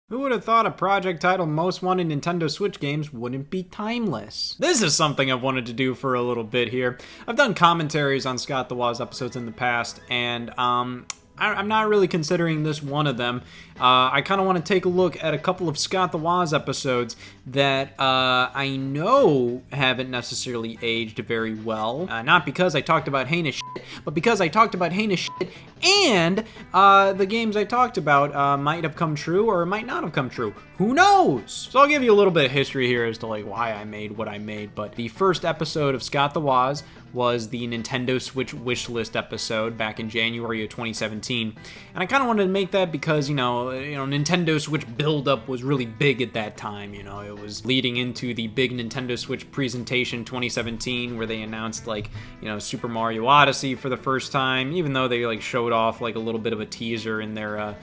Who would have thought a project titled Most Wanted Nintendo Switch Games wouldn't be timeless? This is something I've wanted to do for a little bit here. I've done commentaries on Scott The Woz episodes in the past, and I'm not really considering this one of them. I kind of want to take a look at a couple of Scott The Woz episodes that I know haven't necessarily aged very well. Not because I talked about heinous shit, but because I talked about heinous shit and the games I talked about might have come true or might not have come true. Who knows? So I'll give you a little bit of history here as to like why I made what I made. But the first episode of Scott The Woz was the Nintendo Switch wishlist episode back in January of 2017. And I kind of wanted to make that because, you know, Nintendo Switch build-up was really big at that time. You know, it was leading into the big Nintendo Switch presentation 2017 where they announced, like, you know, Super Mario Odyssey for the first time, even though they, like, showed off, like, a little bit of a teaser in their,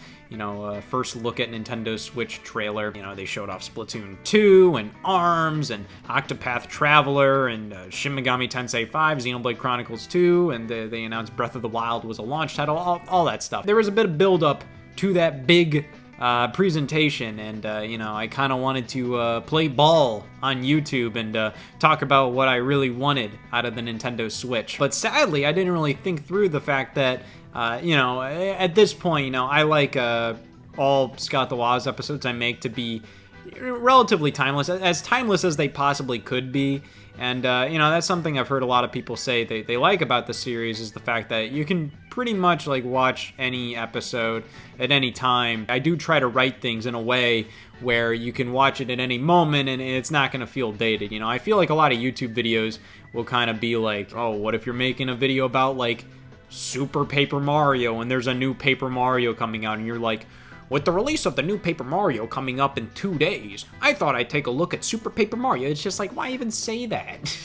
first look at Nintendo Switch trailer. You know, they showed off Splatoon 2 and ARMS and Octopath Traveler and Shin Megami Tensei 5, Xenoblade Chronicles 2, and they announced Breath of the Wild was a launch title, all that stuff. There was a bit of build-up to that big presentation, and I kind of wanted to play ball on YouTube and talk about what I really wanted out of the Nintendo Switch. But sadly, I didn't really think through the fact that at this point, I like all Scott The Woz episodes I make to be relatively timeless as they possibly could be. And, that's something I've heard a lot of people say they like about the series is the fact that you can pretty much, like, watch any episode at any time. I do try to write things in a way where you can watch it at any moment and it's not going to feel dated. You know, I feel like a lot of YouTube videos will kind of be like, oh, what if you're making a video about, like, Super Paper Mario and there's a new Paper Mario coming out and you're like, with the release of the new Paper Mario coming up in 2 days, I thought I'd take a look at Super Paper Mario. It's just like, why even say that?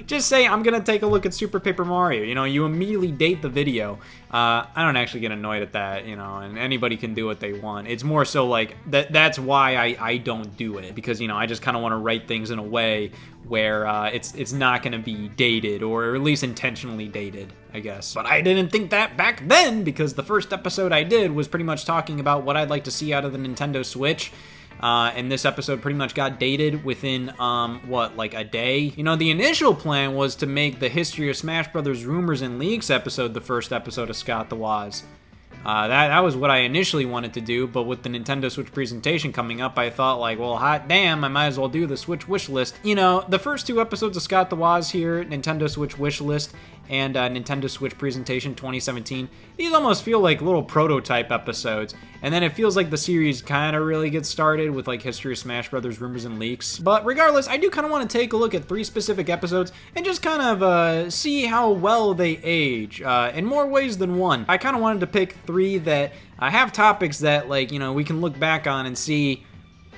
Just say, I'm gonna take a look at Super Paper Mario. You know, you immediately date the video. I don't actually get annoyed at that, and anybody can do what they want. It's more so like, that's why I don't do it. Because, I just kind of want to write things in a way where it's not gonna be dated, or at least intentionally dated, I guess. But I didn't think that back then, because the first episode I did was pretty much talking about what I'd like to see out of the Nintendo Switch. And this episode pretty much got dated within, like a day? The initial plan was to make the History of Smash Brothers Rumors and Leaks episode the first episode of Scott The Woz. That was what I initially wanted to do, but with the Nintendo Switch presentation coming up, I thought, like, well, hot damn, I might as well do the Switch wish list. The first two episodes of Scott The Woz here, Nintendo Switch wish list and Nintendo Switch presentation 2017, these almost feel like little prototype episodes, and then it feels like the series kind of really gets started with, like, History of Smash Brothers Rumors and Leaks. But regardless, I do kind of want to take a look at 3 specific episodes and just kind of see how well they age, in more ways than one. I kind of wanted to pick 3 that have topics that, like, we can look back on and see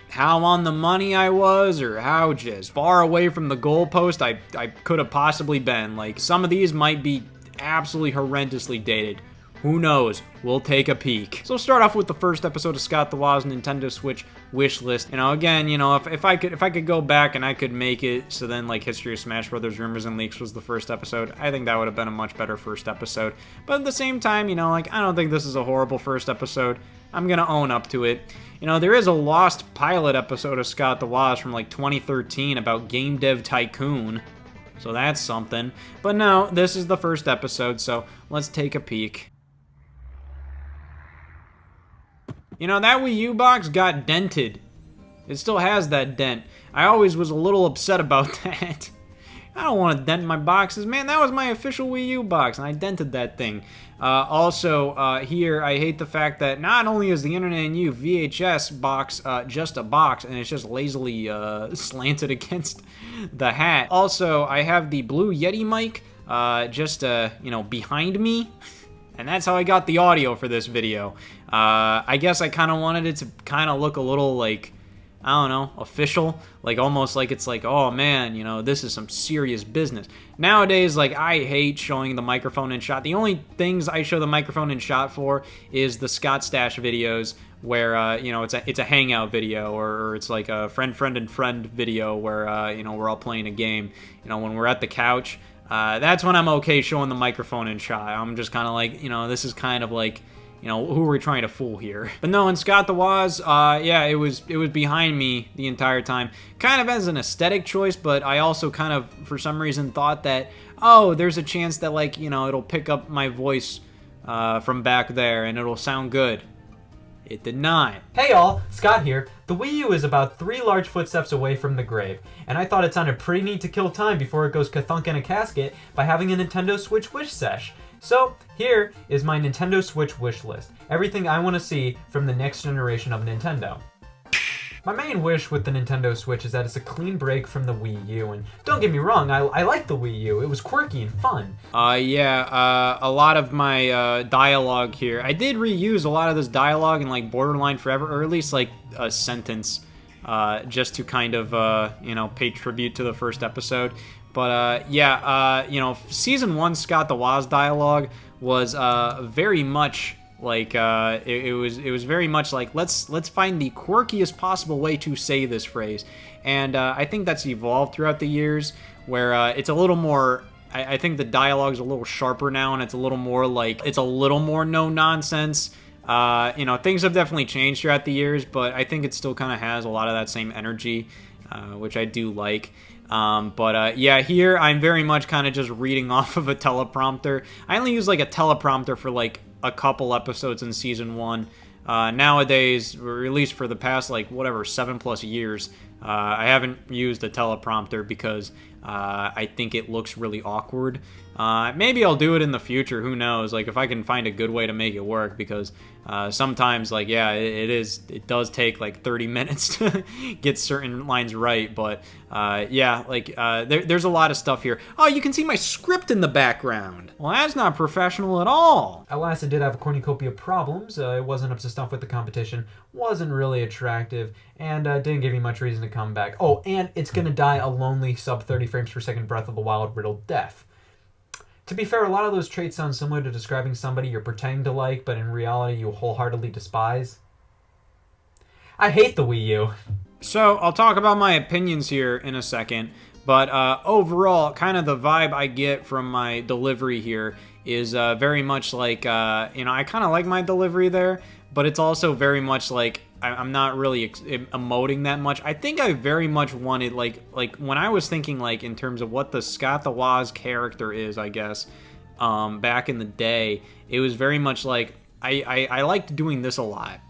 how on the money I was, or how just far away from the goalpost I could have possibly been. Like, some of these might be absolutely horrendously dated. Who knows? We'll take a peek. So start off with the first episode of Scott The Woz Nintendo Switch wish list. Again, if I could go back and I could make it so then, like, History of Smash Brothers Rumors and Leaks was the first episode, I think that would have been a much better first episode. But at the same time, like, I don't think this is a horrible first episode. I'm gonna own up to it. There is a lost pilot episode of Scott The Woz from, like, 2013 about Game Dev Tycoon. So that's something. But no, this is the first episode, so let's take a peek. That Wii U box got dented. It still has that dent. I always was a little upset about that. I don't want to dent my boxes. Man, that was my official Wii U box, and I dented that thing. Also, here, I hate the fact that not only is the Internet and You VHS box just a box, and it's just lazily slanted against the hat. Also, I have the Blue Yeti mic just behind me. And that's how I got the audio for this video. I guess I kind of wanted it to kind of look a little, like, I don't know, official. Like, almost like it's like, oh man, this is some serious business. Nowadays, like, I hate showing the microphone in shot. The only things I show the microphone in shot for is the Scott Stash videos where, it's a hangout video, or it's like a friend video where, we're all playing a game. When we're at the couch. That's when I'm okay showing the microphone in shot. I'm just kind of like, this is kind of like, you know, who are we trying to fool here? But no, in Scott The Woz, yeah, it was behind me the entire time. Kind of as an aesthetic choice, but I also kind of, for some reason, thought that, oh, there's a chance that, like, you know, it'll pick up my voice from back there and it'll sound good. It did not. Hey all, Scott here. The Wii U is about 3 large footsteps away from the grave, and I thought it sounded pretty neat to kill time before it goes kathunk in a casket by having a Nintendo Switch wish sesh. So, here is my Nintendo Switch wish list. Everything I want to see from the next generation of Nintendo. My main wish with the Nintendo Switch is that it's a clean break from the Wii U, and don't get me wrong, I like the Wii U. It was quirky and fun. Yeah, a lot of my dialogue here, I did reuse a lot of this dialogue in, like, Borderline Forever, or at least, like, a sentence, just to kind of, you know, pay tribute to the first episode. But, yeah, you know, Season 1 Scott The Woz dialogue was very much... like it was very much like let's find the quirkiest possible way to say this phrase, and I think that's evolved throughout the years, where it's a little more. I think the dialogue's a little sharper now, and it's a little more like it's a little more no nonsense. You know, things have definitely changed throughout the years, but I think it still kind of has a lot of that same energy, which I do like. But yeah, here I'm very much kind of just reading off of a teleprompter. I only use like a teleprompter for like a couple episodes in Season 1. Nowadays, or at least for the past like whatever 7+ years, I haven't used a teleprompter because I think it looks really awkward. Maybe I'll do it in the future, who knows, like if I can find a good way to make it work, because sometimes, like, yeah, it does take like 30 minutes to get certain lines right, but yeah, like there's a lot of stuff here. Oh, you can see my script in the background. Well, that's not professional at all. Alas, it did have a cornucopia of problems. It wasn't up to snuff with the competition, wasn't really attractive, and didn't give me much reason to come back. Oh, and it's gonna die a lonely sub 30 frames per second Breath of the Wild riddled death. To be fair, a lot of those traits sound similar to describing somebody you're pretending to like, but in reality you wholeheartedly despise. I hate the Wii U. So, I'll talk about my opinions here in a second, but overall, kind of the vibe I get from my delivery here is very much like, you know, I kind of like my delivery there, but it's also very much like I'm not really emoting that much. I think I very much wanted, like when I was thinking, like, in terms of what the Scott The Woz character is, I guess, back in the day, it was very much like, I liked doing this a lot.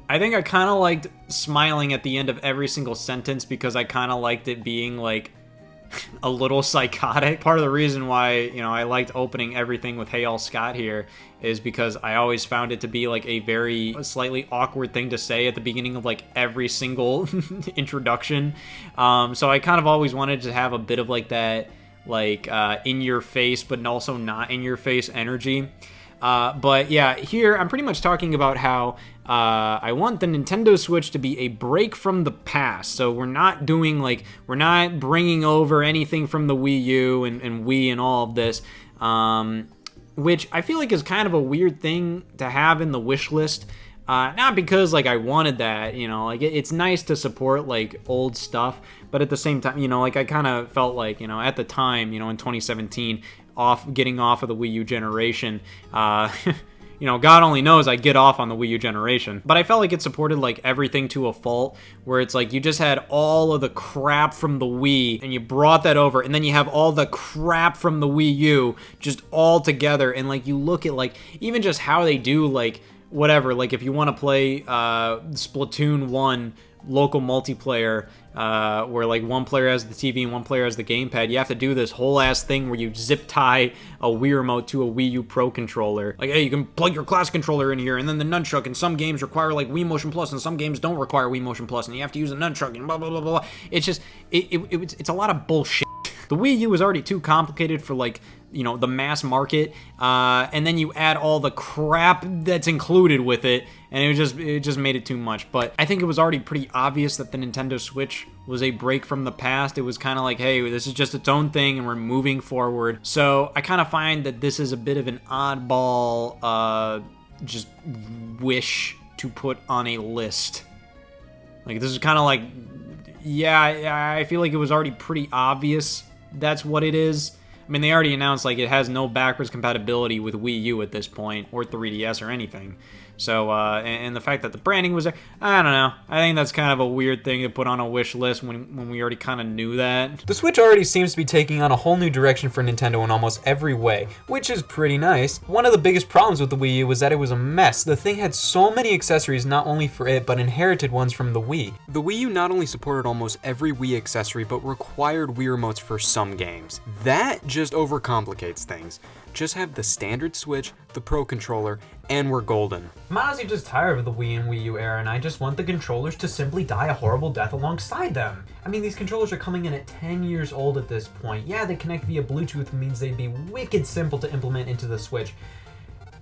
I think I kind of liked smiling at the end of every single sentence because I kind of liked it being, like, a little psychotic. Part of the reason why, you know, I liked opening everything with "Hey all, Scott here" is because I always found it to be like a very slightly awkward thing to say at the beginning of like every single introduction. So I kind of always wanted to have a bit of like that, like in your face but also not in your face energy. But yeah, here I'm pretty much talking about how I want the Nintendo Switch to be a break from the past. So we're not doing like, we're not bringing over anything from the Wii U and Wii and all of this, which I feel like is kind of a weird thing to have in the wish list. Not because like I wanted that, you know, like it's nice to support like old stuff, but at the same time, you know, like I kind of felt like, you know, at the time, you know, in 2017, getting off of the Wii U generation, you know, God only knows I get off on the Wii U generation, but I felt like it supported like everything to a fault, where it's like you just had all of the crap from the Wii and you brought that over, and then you have all the crap from the Wii U just all together, and like you look at like even just how they do like whatever, like if you want to play Splatoon 1 local multiplayer, where like one player has the TV and one player has the gamepad, you have to do this whole ass thing where you zip tie a Wii remote to a Wii U Pro controller. Like, hey, you can plug your class controller in here, and then the nunchuck, and some games require like Wii Motion Plus, and some games don't require Wii Motion Plus, and you have to use a nunchuck, and blah blah blah blah. It's just it's a lot of bullshit. The Wii U is already too complicated for like, you know, the mass market, and then you add all the crap that's included with it, and it just made it too much. But I think it was already pretty obvious that the Nintendo Switch was a break from the past. It was kind of like, hey, this is just its own thing and we're moving forward. So I kind of find that this is a bit of an oddball just wish to put on a list. Like, this is kind of like, yeah, I feel like it was already pretty obvious that's what it is. I mean, they already announced, like, it has no backwards compatibility with Wii U at this point, or 3DS or anything. So, and the fact that the branding was there, I don't know. I think that's kind of a weird thing to put on a wish list when we already kind of knew that. The Switch already seems to be taking on a whole new direction for Nintendo in almost every way, which is pretty nice. One of the biggest problems with the Wii U was that it was a mess. The thing had so many accessories not only for it, but inherited ones from the Wii. The Wii U not only supported almost every Wii accessory, but required Wii remotes for some games. That just overcomplicates things. Just have the standard Switch, the Pro Controller, and we're golden. I'm honestly just tired of the Wii and Wii U era, and I just want the controllers to simply die a horrible death alongside them. I mean, these controllers are coming in at 10 years old at this point. Yeah, they connect via Bluetooth, means they'd be wicked simple to implement into the Switch.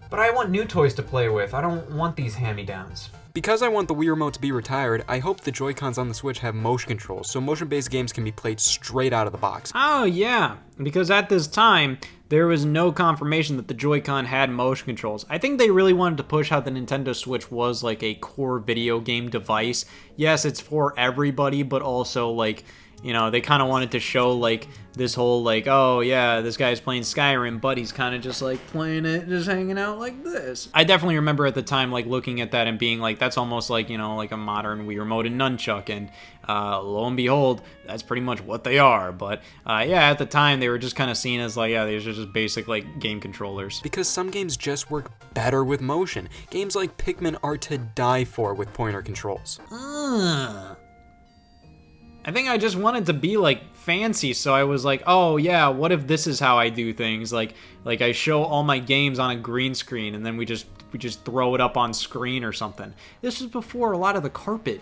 But I want new toys to play with. I don't want these hand-me-downs. Because I want the Wii Remote to be retired, I hope the Joy-Cons on the Switch have motion controls, so motion-based games can be played straight out of the box. Oh yeah, because at this time, there was no confirmation that the Joy-Con had motion controls. I think they really wanted to push how the Nintendo Switch was like a core video game device. Yes, it's for everybody, but also like, you know, they kind of wanted to show like this whole like, oh yeah, this guy's playing Skyrim, but he's kind of just like playing it, just hanging out like this. I definitely remember at the time like looking at that and being like, that's almost like, you know, like a modern Wii Remote and nunchuck, and lo and behold, that's pretty much what they are. But yeah, at the time they were just kind of seen as like, yeah, these are just basic like game controllers. Because some games just work better with motion. Games like Pikmin are to die for with pointer controls. I think I just wanted to be like fancy, so I was like, oh yeah, what if this is how I do things? Like I show all my games on a green screen and then we just throw it up on screen or something. This was before a lot of the carpet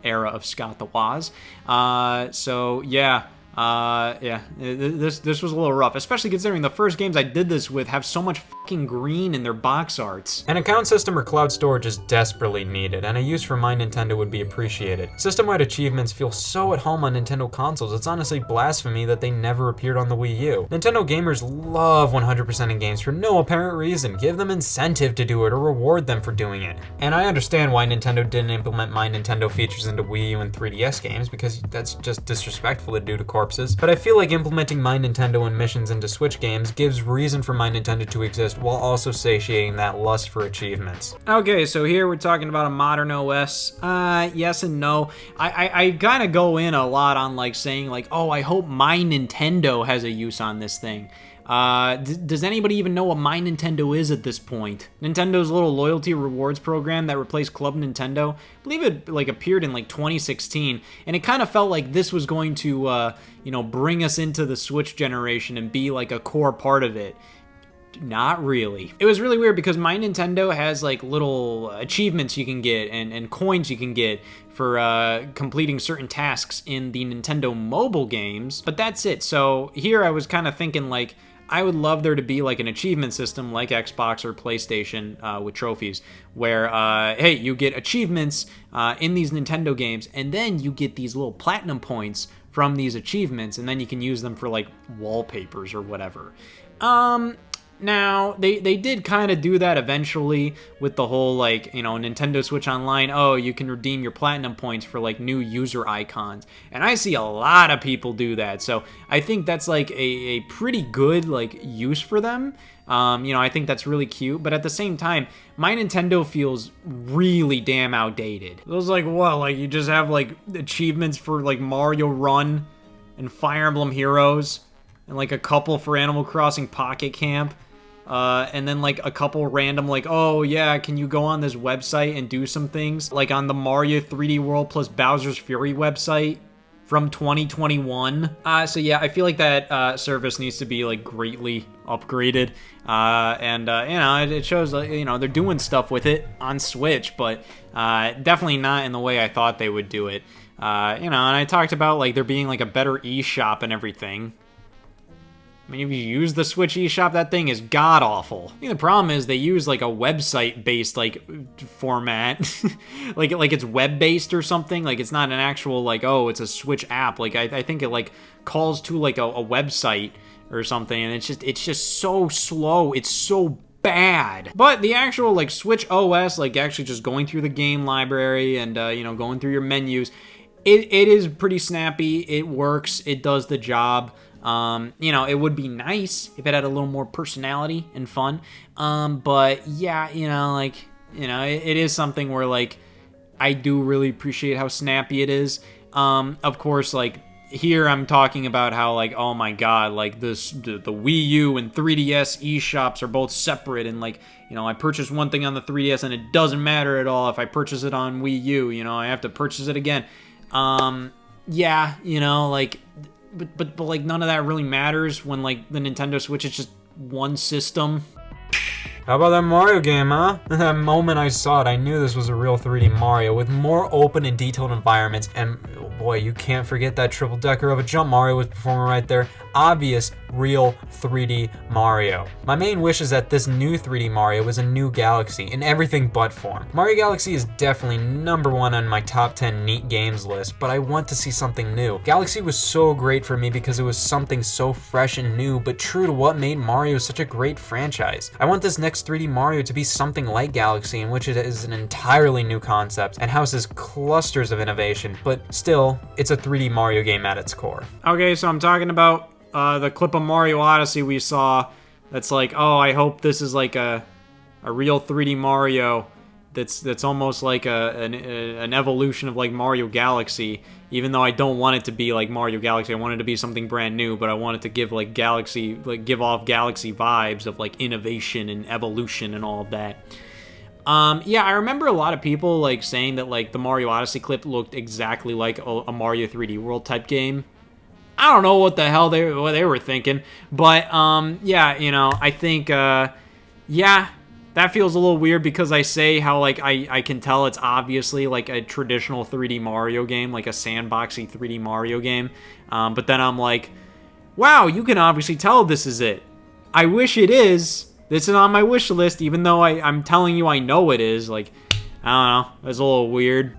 era of Scott The Woz. So yeah. This was a little rough, especially considering the first games I did this with have so much fucking green in their box arts. An account system or cloud storage is desperately needed, and a use for My Nintendo would be appreciated. System-wide achievements feel so at home on Nintendo consoles, it's honestly blasphemy that they never appeared on the Wii U. Nintendo gamers love 100% in games for no apparent reason. Give them incentive to do it or reward them for doing it. And I understand why Nintendo didn't implement My Nintendo features into Wii U and 3DS games, because that's just disrespectful to do to corporations. But I feel like implementing My Nintendo and missions into Switch games gives reason for My Nintendo to exist while also satiating that lust for achievements. Okay, so here we're talking about a modern OS. Yes and no. I kind of go in a lot on like saying like, oh, I hope My Nintendo has a use on this thing. Does anybody even know what My Nintendo is at this point? Nintendo's little loyalty rewards program that replaced Club Nintendo. I believe it like appeared in like 2016, and it kind of felt like this was going to, you know, bring us into the Switch generation and be like a core part of it. Not really. It was really weird because My Nintendo has like little achievements you can get and coins you can get for completing certain tasks in the Nintendo mobile games, but that's it. So here I was kind of thinking like, I would love there to be like an achievement system like Xbox or PlayStation with trophies where, hey, you get achievements in these Nintendo games and then you get these little platinum points from these achievements and then you can use them for like wallpapers or whatever. Now, they did kind of do that eventually with the whole, like, you know, Nintendo Switch Online, oh, you can redeem your platinum points for, like, new user icons. And I see a lot of people do that, so I think that's, like, a pretty good, like, use for them. You know, I think that's really cute, but at the same time, My Nintendo feels really damn outdated. It was like, what, like, you just have, like, achievements for, like, Mario Run and Fire Emblem Heroes and, like, a couple for Animal Crossing Pocket Camp. And then like a couple random like, oh yeah, can you go on this website and do some things? Like on the Mario 3D World plus Bowser's Fury website from 2021. So yeah, I feel like that service needs to be like greatly upgraded. And you know, it shows like, you know, they're doing stuff with it on Switch, but definitely not in the way I thought they would do it. You know, and I talked about like there being like a better eShop and everything. I mean, if you use the Switch eShop, that thing is god-awful. I think the problem is they use, like, a website-based, like, format. like it's web-based or something. Like, it's not an actual, like, oh, it's a Switch app. Like, I think it, like, calls to, like, a website or something, and it's just so slow. It's so bad. But the actual, like, Switch OS, like, actually just going through the game library and, you know, going through your menus, it is pretty snappy. It works. It does the job. You know, it would be nice if it had a little more personality and fun. But yeah, you know, like, you know, it is something where, like, I do really appreciate how snappy it is. Of course, like, here I'm talking about how, like, oh my god, like, the Wii U and 3DS eShops are both separate, and, like, you know, I purchased one thing on the 3DS and it doesn't matter at all if I purchase it on Wii U, you know, I have to purchase it again. Yeah, you know, like, but like, none of that really matters when, like, the Nintendo Switch is just one system. How about that Mario game, huh? The moment I saw it, I knew this was a real 3D Mario with more open and detailed environments, and oh boy, you can't forget that triple decker of a jump Mario was performing right there. Obvious, real 3D Mario. My main wish is that this new 3D Mario was a new galaxy in everything but form. Mario Galaxy is definitely #1 on my top 10 neat games list, but I want to see something new. Galaxy was so great for me because it was something so fresh and new, but true to what made Mario such a great franchise. I want this next 3D Mario to be something like Galaxy, in which it is an entirely new concept and houses clusters of innovation, but still, it's a 3D Mario game at its core. Okay, so I'm talking about the clip of Mario Odyssey we saw that's like, oh, I hope this is like a real 3D Mario that's almost like an evolution of like Mario Galaxy, even though I don't want it to be like Mario Galaxy. I want it to be something brand new, but I want it to give like Galaxy, like give off Galaxy vibes of like innovation and evolution and all of that. Yeah, I remember a lot of people like saying that like the Mario Odyssey clip looked exactly like a Mario 3D World type game. I don't know what the hell they were thinking, but yeah, you know, I think yeah, that feels a little weird because I say how like I can tell it's obviously like a traditional 3D Mario game, like a sandboxy 3D Mario game, but then I'm like, wow, you can obviously tell this is it. I wish it is. This is on my wish list, even though I'm telling you I know it is. Like, I don't know, it's a little weird.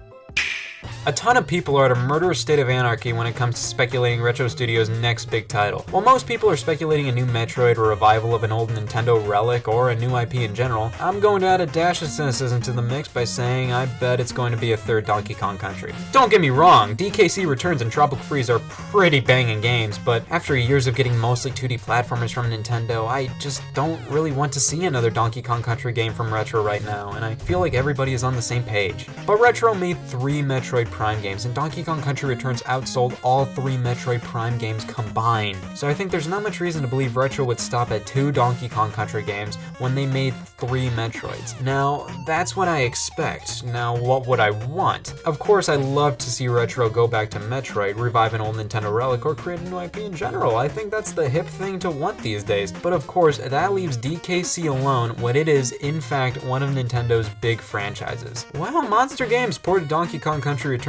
A ton of people are at a murderous state of anarchy when it comes to speculating Retro Studios' next big title. While most people are speculating a new Metroid, or a revival of an old Nintendo relic, or a new IP in general, I'm going to add a dash of cynicism to the mix by saying I bet it's going to be a third Donkey Kong Country. Don't get me wrong, DKC Returns and Tropical Freeze are pretty banging games, but after years of getting mostly 2D platformers from Nintendo, I just don't really want to see another Donkey Kong Country game from Retro right now, and I feel like everybody is on the same page. But Retro made 3 Metroid Prime games, and Donkey Kong Country Returns outsold all 3 Metroid Prime games combined. So I think there's not much reason to believe Retro would stop at 2 Donkey Kong Country games when they made 3 Metroids. Now, that's what I expect. Now, what would I want? Of course, I'd love to see Retro go back to Metroid, revive an old Nintendo relic, or create a new IP in general. I think that's the hip thing to want these days. But of course, that leaves DKC alone when it is, in fact, one of Nintendo's big franchises. Wow, Monster Games ported Donkey Kong Country Returns.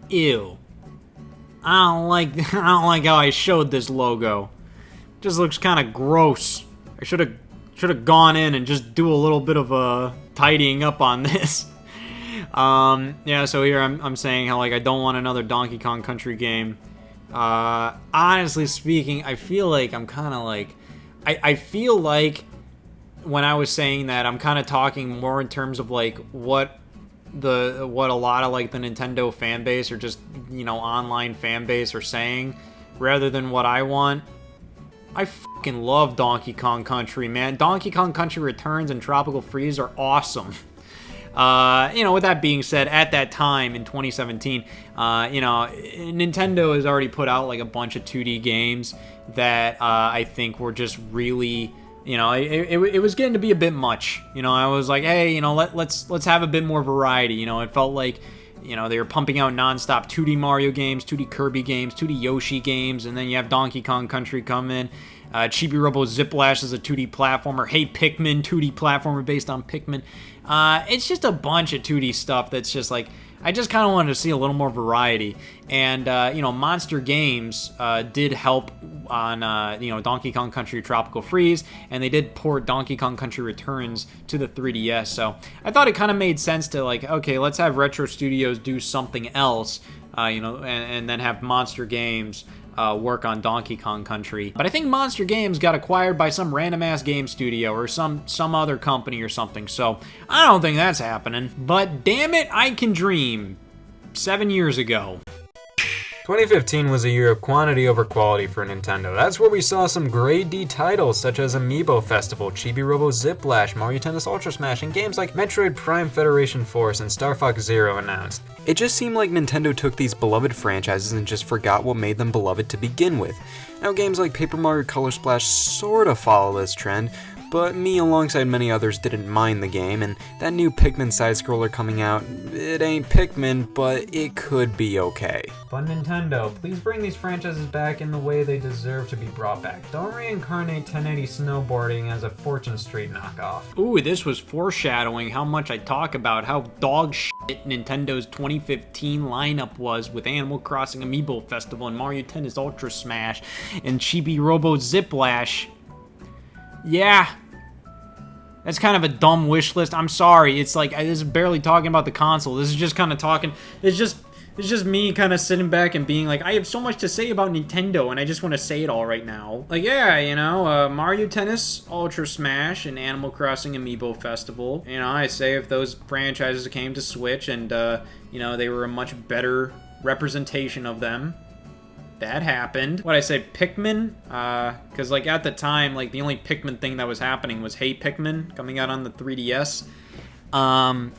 Ew. I don't like how I showed this logo. Just looks kind of gross. I should have gone in and just do a little bit of a tidying up on this. Yeah, so here I'm saying how like I don't want another Donkey Kong Country game. Honestly speaking, I feel like I'm kind of like I feel like when I was saying that, I'm kind of talking more in terms of like what a lot of like the Nintendo fan base or just, you know, online fan base are saying, rather than what I want. I fucking love Donkey Kong Country, man. Donkey Kong Country Returns and Tropical Freeze are awesome. You know, with that being said, at that time in 2017, you know, Nintendo has already put out like a bunch of 2D games that I think were just really, you know, it was getting to be a bit much. You know, I was like, hey, you know, let's have a bit more variety. You know, it felt like, you know, they were pumping out nonstop 2D Mario games, 2D Kirby games, 2D Yoshi games, and then you have Donkey Kong Country come in. Chibi Robo Ziplash is a 2D platformer. Hey Pikmin, 2D platformer based on Pikmin. It's just a bunch of 2D stuff that's just like, I just kind of wanted to see a little more variety. And, you know, Monster Games did help on, you know, Donkey Kong Country Tropical Freeze, and they did port Donkey Kong Country Returns to the 3DS. So I thought it kind of made sense to, like, okay, let's have Retro Studios do something else, you know, and then have Monster Games work on Donkey Kong Country. But I think Monster Games got acquired by some random-ass game studio or some other company or something, so I don't think that's happening. But damn it, I can dream. 7 years ago. 2015 was a year of quantity over quality for Nintendo. That's where we saw some grade D titles such as Amiibo Festival, Chibi Robo Ziplash, Mario Tennis Ultra Smash, and games like Metroid Prime Federation Force and Star Fox Zero announced. It just seemed like Nintendo took these beloved franchises and just forgot what made them beloved to begin with. Now games like Paper Mario Color Splash sorta follow this trend, but me alongside many others didn't mind the game, and that new Pikmin side-scroller coming out, it ain't Pikmin, but it could be okay. But Nintendo, please bring these franchises back in the way they deserve to be brought back. Don't reincarnate 1080 snowboarding as a Fortune Street knockoff. Ooh, this was foreshadowing how much I talk about how dog shit Nintendo's 2015 lineup was with Animal Crossing Amiibo Festival and Mario Tennis Ultra Smash and Chibi Robo Ziplash. Yeah, that's kind of a dumb wish list. I'm sorry. It's like, this is barely talking about the console. This is just kind of talking, it's just me kind of sitting back and being like, I have so much to say about Nintendo and I just want to say it all right now. Like, yeah, you know, Mario Tennis Ultra Smash and Animal Crossing Amiibo Festival. You know, I say if those franchises came to Switch and, you know, they were a much better representation of them. That happened. What I say, Pikmin? Because, like, at the time, like, the only Pikmin thing that was happening was Hey Pikmin coming out on the 3DS.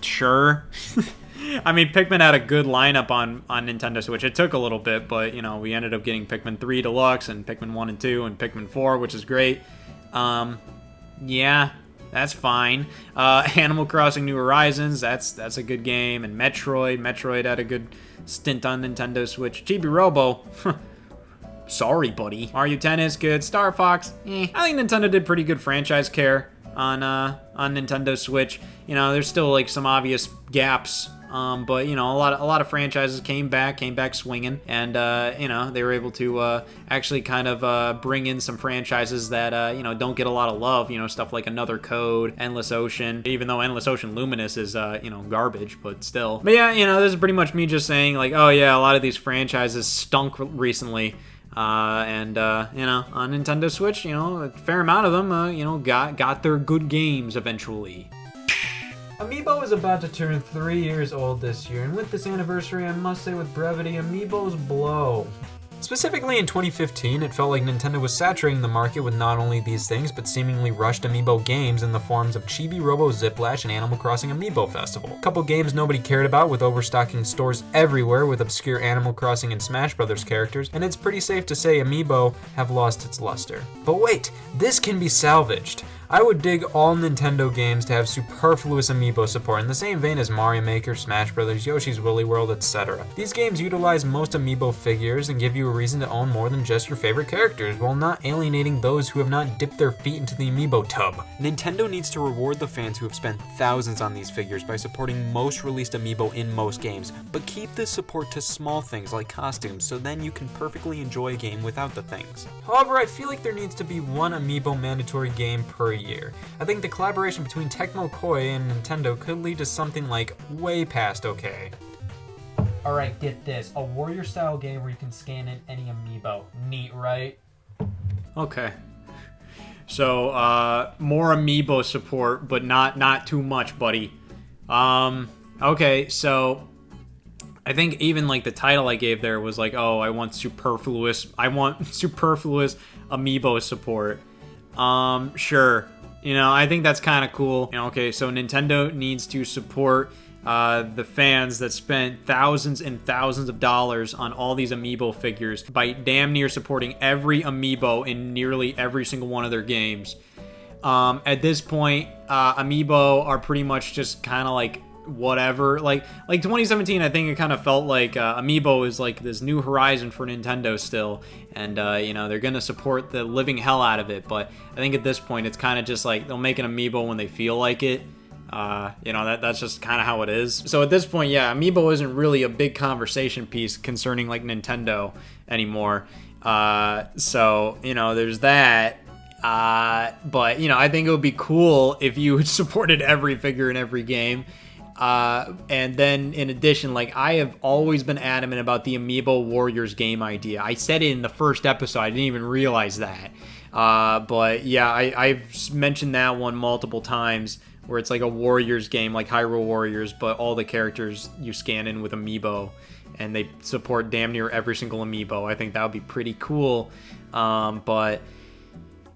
Sure. I mean, Pikmin had a good lineup on Nintendo Switch. It took a little bit, but, you know, we ended up getting Pikmin 3 Deluxe and Pikmin 1 and 2 and Pikmin 4, which is great. Yeah, that's fine. Animal Crossing New Horizons, that's a good game. And Metroid had a good stint on Nintendo Switch. Chibi Robo, sorry, buddy. Mario Tennis, good. Star Fox, I think Nintendo did pretty good franchise care on Nintendo Switch. You know, there's still like some obvious gaps, but you know, a lot of franchises came back swinging, and you know, they were able to actually kind of bring in some franchises that you know, don't get a lot of love. You know, stuff like Another Code, Endless Ocean. Even though Endless Ocean Luminous is you know, garbage, but still. But yeah, you know, this is pretty much me just saying like, oh yeah, a lot of these franchises stunk recently. And you know, on Nintendo Switch, you know, a fair amount of them, you know, got their good games eventually. Amiibo is about to turn 3 years old this year, and with this anniversary, I must say with brevity, Amiibos blow. Specifically in 2015, it felt like Nintendo was saturating the market with not only these things, but seemingly rushed Amiibo games in the forms of Chibi Robo Ziplash and Animal Crossing Amiibo Festival. A couple games nobody cared about, with overstocking stores everywhere with obscure Animal Crossing and Smash Brothers characters, and it's pretty safe to say Amiibo have lost its luster. But wait, this can be salvaged. I would dig all Nintendo games to have superfluous Amiibo support in the same vein as Mario Maker, Smash Brothers, Yoshi's Woolly World, etc. These games utilize most Amiibo figures and give you a reason to own more than just your favorite characters, while not alienating those who have not dipped their feet into the Amiibo tub. Nintendo needs to reward the fans who have spent thousands on these figures by supporting most released Amiibo in most games, but keep this support to small things like costumes, so then you can perfectly enjoy a game without the things. However, I feel like there needs to be one Amiibo mandatory game per year. I think the collaboration between Tecmo Koei and Nintendo could lead to something like way past okay. Alright, get this. A warrior style game where you can scan in any Amiibo. Neat, right? Okay. So, more Amiibo support, but not too much, buddy. Okay, so I think even like the title I gave there was like, oh, I want superfluous Amiibo support. Sure. You know, I think that's kind of cool. You know, okay, so Nintendo needs to support the fans that spent thousands and thousands of dollars on all these Amiibo figures by damn near supporting every Amiibo in nearly every single one of their games. At this point, Amiibo are pretty much just kind of like whatever. Like 2017, I think it kind of felt like Amiibo is like this new horizon for Nintendo still, and you know, they're gonna support the living hell out of it. But I think at this point, it's kind of just like they'll make an Amiibo when they feel like it. You know, that's just kind of how it is. So at this point, yeah, Amiibo isn't really a big conversation piece concerning like Nintendo anymore. So you know, there's that. But you know, I think it would be cool if you supported every figure in every game. And then in addition, like, I have always been adamant about the Amiibo Warriors game idea. I said it in the first episode. I didn't even realize that. But yeah, I've mentioned that one multiple times where it's like a Warriors game, like Hyrule Warriors, but all the characters you scan in with Amiibo, and they support damn near every single Amiibo. I think that would be pretty cool. But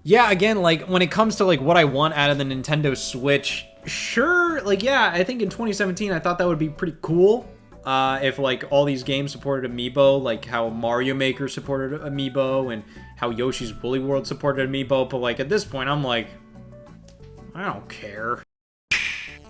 yeah, again, like when it comes to like what I want out of the Nintendo Switch, sure, like yeah, I think in 2017 I thought that would be pretty cool. If like all these games supported Amiibo, like how Mario Maker supported Amiibo and how Yoshi's Woolly World supported Amiibo, but like at this point I'm like, I don't care.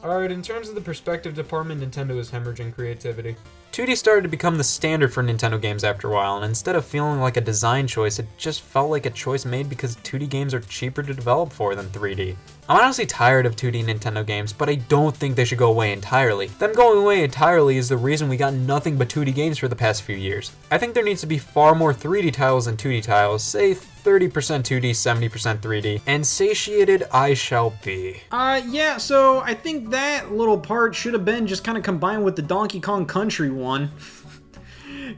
Alright, in terms of the perspective department, Nintendo is hemorrhaging creativity. 2D started to become the standard for Nintendo games after a while, and instead of feeling like a design choice, it just felt like a choice made because 2D games are cheaper to develop for than 3D. I'm honestly tired of 2D Nintendo games, but I don't think they should go away entirely. Them going away entirely is the reason we got nothing but 2D games for the past few years. I think there needs to be far more 3D titles than 2D titles, say 30% 2D, 70% 3D, and satiated I shall be. Yeah, so I think that little part should have been just kind of combined with the Donkey Kong Country one.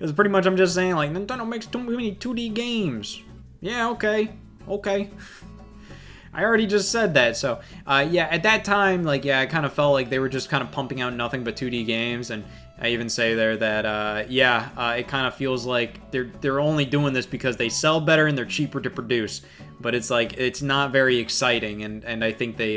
It's pretty much, I'm just saying, like, Nintendo makes too many 2D games. Yeah, okay. I already just said that, so, yeah, at that time, like, yeah, I kind of felt like they were just kind of pumping out nothing but 2D games, and I even say there that, it kind of feels like they're only doing this because they sell better and they're cheaper to produce, but it's like, it's not very exciting, and I think they,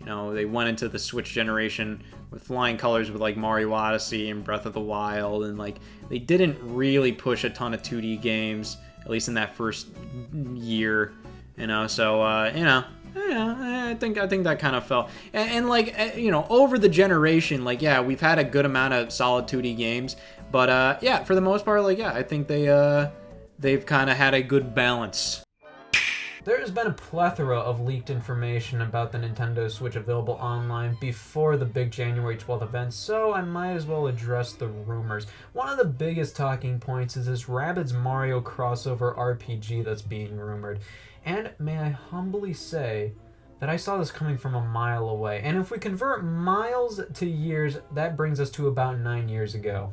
they went into the Switch generation with flying colors with, like, Mario Odyssey and Breath of the Wild, and, like, they didn't really push a ton of 2D games, at least in that first year, so, I think that kind of fell. And like, over the generation, like, yeah, we've had a good amount of solid 2D games, but, yeah, for the most part, like, yeah, I think they've kind of had a good balance. There has been a plethora of leaked information about the Nintendo Switch available online before the big January 12th event, so I might as well address the rumors. One of the biggest talking points is this Rabbids Mario crossover RPG that's being rumored. And may I humbly say that I saw this coming from a mile away. And if we convert miles to years, that brings us to about 9 years ago.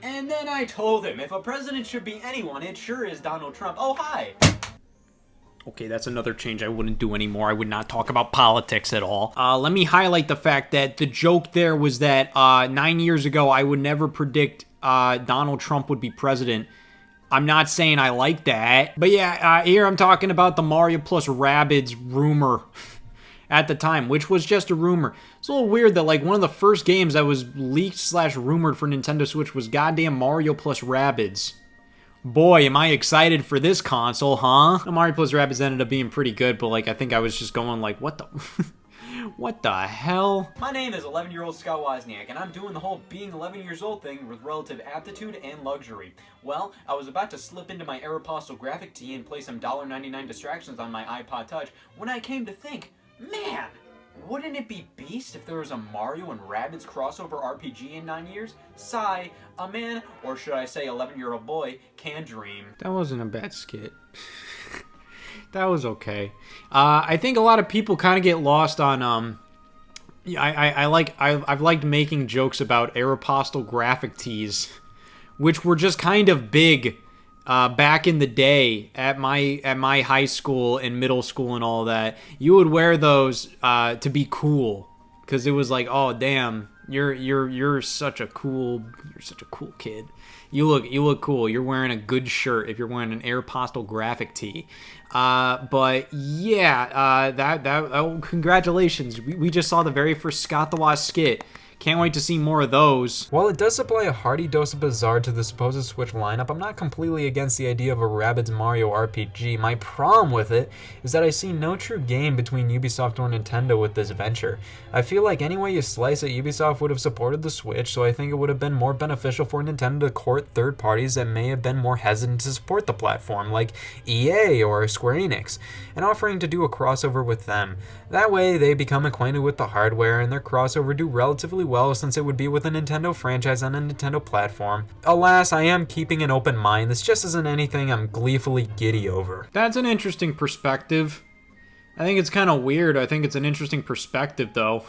And then I told him, if a president should be anyone, it sure is Donald Trump. Oh, hi! Okay, that's another change I wouldn't do anymore. I would not talk about politics at all. Let me highlight the fact that the joke there was that 9 years ago, I would never predict Donald Trump would be president. I'm not saying I like that. But yeah, here I'm talking about the Mario plus Rabbids rumor at the time, which was just a rumor. It's a little weird that, like, one of the first games that was leaked/rumored for Nintendo Switch was goddamn Mario plus Rabbids. Boy, am I excited for this console, huh? Mario plus Rabbids ended up being pretty good, but, like, I think I was just going, like, what the... What the hell? My name is 11-year-old Scott Wozniak, and I'm doing the whole being 11 years old thing with relative aptitude and luxury. Well, I was about to slip into my Aeropostale graphic tee and play some $1.99 distractions on my iPod Touch when I came to think, man, wouldn't it be beast if there was a Mario and Rabbids crossover RPG in 9 years? Sigh, a man, or should I say 11-year-old boy, can dream. That wasn't a bad skit. That was okay. I think a lot of people kind of get lost on I've liked making jokes about Aeropostale graphic tees, which were just kind of big back in the day at my high school and middle school and all that. You would wear those to be cool, because it was like, oh damn, you're such a cool kid. You look cool. You're wearing a good shirt if you're wearing an Aeropostale graphic tee. But yeah, congratulations. We just saw the very first Scott The Woz skit. Can't wait to see more of those. While it does supply a hearty dose of bizarre to the supposed Switch lineup, I'm not completely against the idea of a Rabbids Mario RPG. My problem with it is that I see no true game between Ubisoft or Nintendo with this venture. I feel like any way you slice it, Ubisoft would have supported the Switch, so I think it would have been more beneficial for Nintendo to court third parties that may have been more hesitant to support the platform, like EA or Square Enix, and offering to do a crossover with them. That way, they become acquainted with the hardware, and their crossover do relatively well since it would be with a Nintendo franchise on a Nintendo platform. Alas, I am keeping an open mind. This just isn't anything I'm gleefully giddy over. That's an interesting perspective. I think it's kind of weird. I think it's an interesting perspective, though.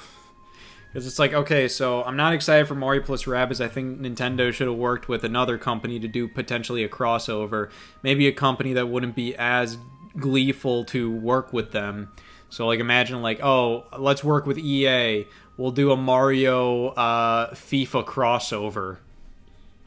Because it's like, okay, so I'm not excited for Mario plus Rabbids. I think Nintendo should have worked with another company to do potentially a crossover. Maybe a company that wouldn't be as gleeful to work with them. So like imagine like, oh, let's work with EA. We'll do a Mario FIFA crossover.